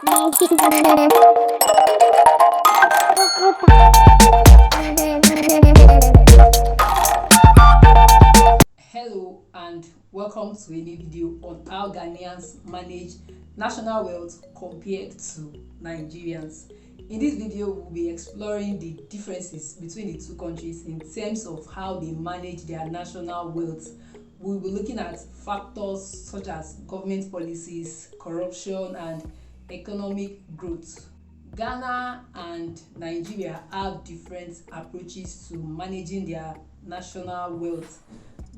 Hello and welcome to a new video on how Ghanaians manage national wealth compared to Nigerians. In this video, we'll be exploring the differences between the two countries in terms of how they manage their national wealth. We'll be looking at factors such as government policies, corruption, and economic growth. Ghana and Nigeria have different approaches to managing their national wealth.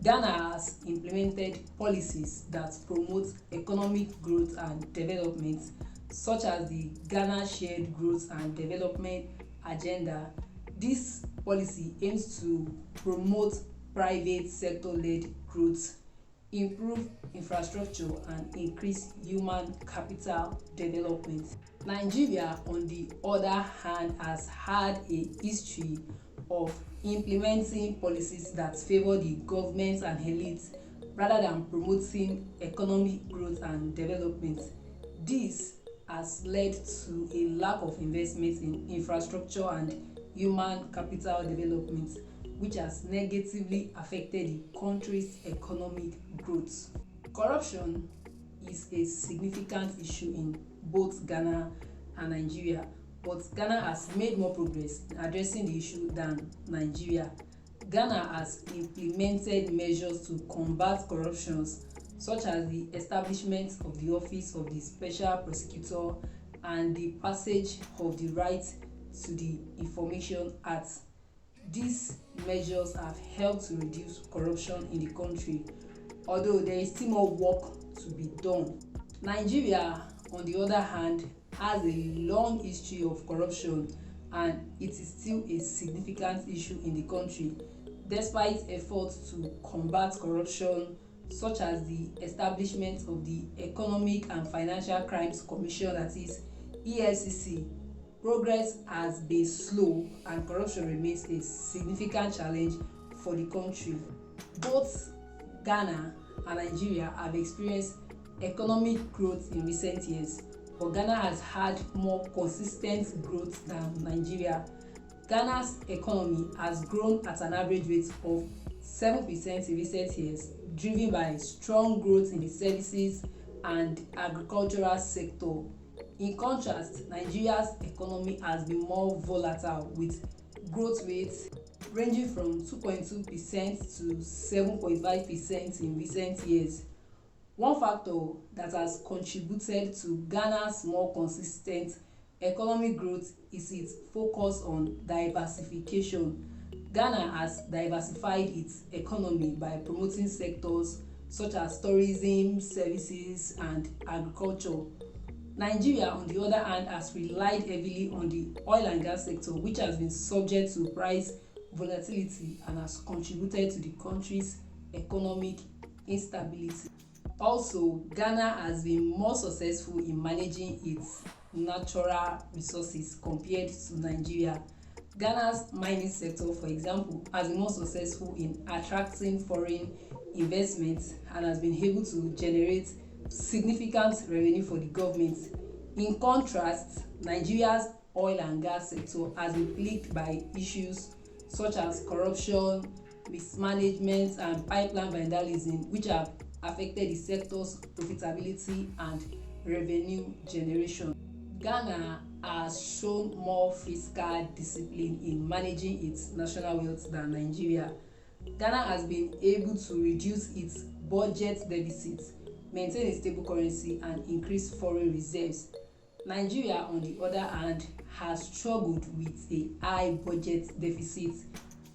Ghana has implemented policies that promote economic growth and development, such as the Ghana Shared Growth and Development Agenda. This policy aims to promote private sector-led growth, improve infrastructure, and increase human capital development. Nigeria, on the other hand, has had a history of implementing policies that favor the government and elites rather than promoting economic growth and development. This has led to a lack of investment in infrastructure and human capital development, which has negatively affected the country's economic growth. Corruption is a significant issue in both Ghana and Nigeria, but Ghana has made more progress in addressing the issue than Nigeria. Ghana has implemented measures to combat corruption, such as the establishment of the Office of the Special Prosecutor and the passage of the Right to the Information Act. These measures have helped to reduce corruption in the country, although there is still more work to be done. Nigeria, on the other hand, has a long history of corruption, and it is still a significant issue in the country, despite efforts to combat corruption, such as the establishment of the Economic and Financial Crimes Commission, that is EFCC. Progress has been slow, and corruption remains a significant challenge for the country. Both Ghana and Nigeria have experienced economic growth in recent years, but Ghana has had more consistent growth than Nigeria. Ghana's economy has grown at an average rate of 7% in recent years, driven by strong growth in the services and agricultural sector. In contrast, Nigeria's economy has been more volatile, with growth rates ranging from 2.2% to 7.5% in recent years. One factor that has contributed to Ghana's more consistent economic growth is its focus on diversification. Ghana has diversified its economy by promoting sectors such as tourism, services, and agriculture. Nigeria, on the other hand, has relied heavily on the oil and gas sector, which has been subject to price volatility and has contributed to the country's economic instability. Also, Ghana has been more successful in managing its natural resources compared to Nigeria. Ghana's mining sector, for example, has been more successful in attracting foreign investments and has been able to generate significant revenue for the government. In contrast, Nigeria's oil and gas sector has been plagued by issues such as corruption, mismanagement, and pipeline vandalism, which have affected the sector's profitability and revenue generation. Ghana has shown more fiscal discipline in managing its national wealth than Nigeria. Ghana has been able to reduce its budget deficits, maintain a stable currency, and increase foreign reserves. Nigeria, on the other hand, has struggled with a high budget deficit,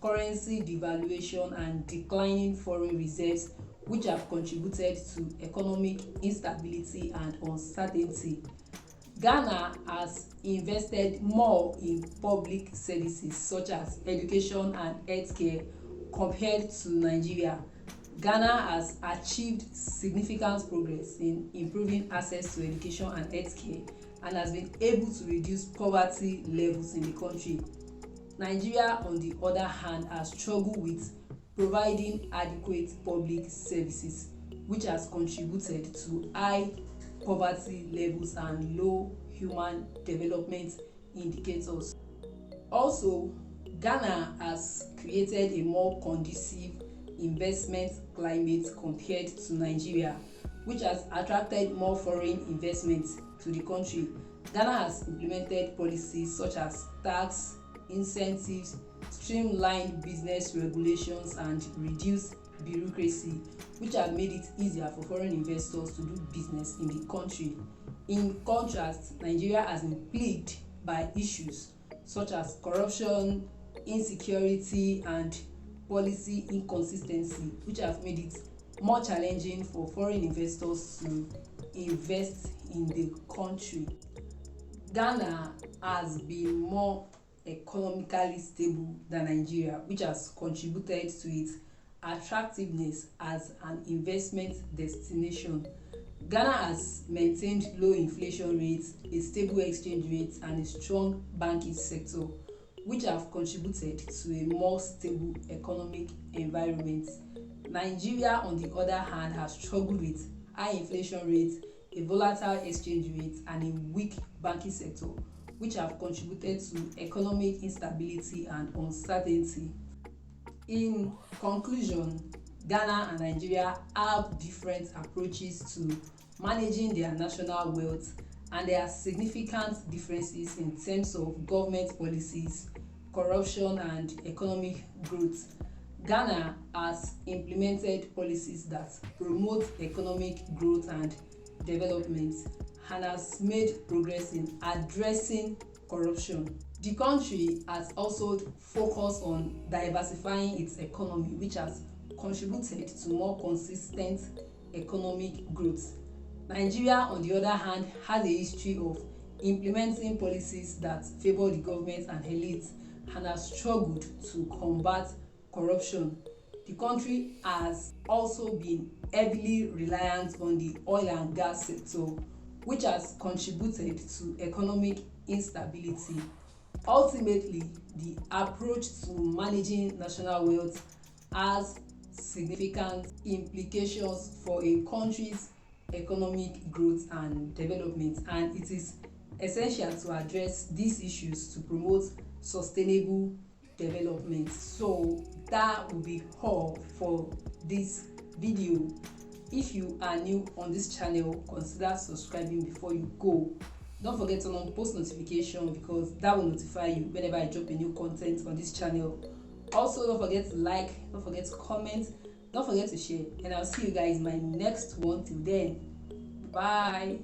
currency devaluation, and declining foreign reserves, which have contributed to economic instability and uncertainty. Ghana has invested more in public services such as education and healthcare compared to Nigeria. Ghana has achieved significant progress in improving access to education and healthcare and has been able to reduce poverty levels in the country. Nigeria, on the other hand, has struggled with providing adequate public services, which has contributed to high poverty levels and low human development indicators. Also, Ghana has created a more conducive investment climate compared to Nigeria, which has attracted more foreign investments to the country. Ghana has implemented policies such as tax incentives, streamlined business regulations, and reduced bureaucracy, which have made it easier for foreign investors to do business in the country. In contrast, Nigeria has been plagued by issues such as corruption, insecurity, and policy inconsistency, which have made it more challenging for foreign investors to invest in the country. Ghana has been more economically stable than Nigeria, which has contributed to its attractiveness as an investment destination. Ghana has maintained low inflation rates, a stable exchange rate, and a strong banking sector, which have contributed to a more stable economic environment. Nigeria, on the other hand, has struggled with high inflation rates, a volatile exchange rate, and a weak banking sector, which have contributed to economic instability and uncertainty. In conclusion, Ghana and Nigeria have different approaches to managing their national wealth, and there are significant differences in terms of government policies, corruption, and economic growth. Ghana has implemented policies that promote economic growth and development and has made progress in addressing corruption. The country has also focused on diversifying its economy, which has contributed to more consistent economic growth. Nigeria, on the other hand, has a history of implementing policies that favor the government and elites and has struggled to combat corruption. The country has also been heavily reliant on the oil and gas sector, which has contributed to economic instability. Ultimately, the approach to managing national wealth has significant implications for a country's economic growth and development, and it is essential to address these issues to promote sustainable development. So that will be all for this video. If you are new on this channel, consider subscribing before you go. Don't forget to turn on post notification because that will notify you whenever I drop a new content on this channel. Also, don't forget to like, don't forget to comment, don't forget to share, and I'll see you guys in my next one. Till then, bye.